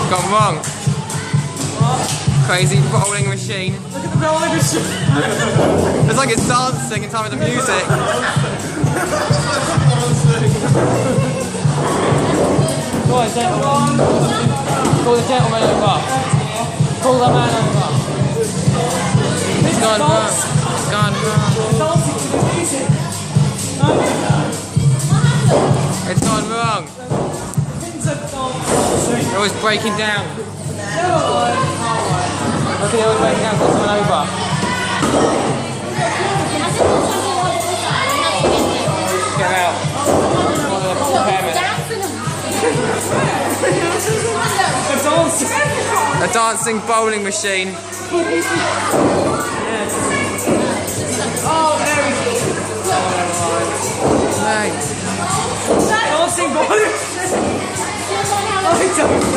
Gone wrong. Crazy bowling machine. Look at the bowling machine. It's like it's dancing in time with the music. Go on, gentlemen. Call the gentleman over. Call the man over. It's gone wrong. It's gone wrong. Dancing to the music. It's gone wrong. They're always breaking down. Look at it always breaking down. Got someone over. Get out. A dancing bowling machine. Oh, there we go. Right. Dancing bowling machine.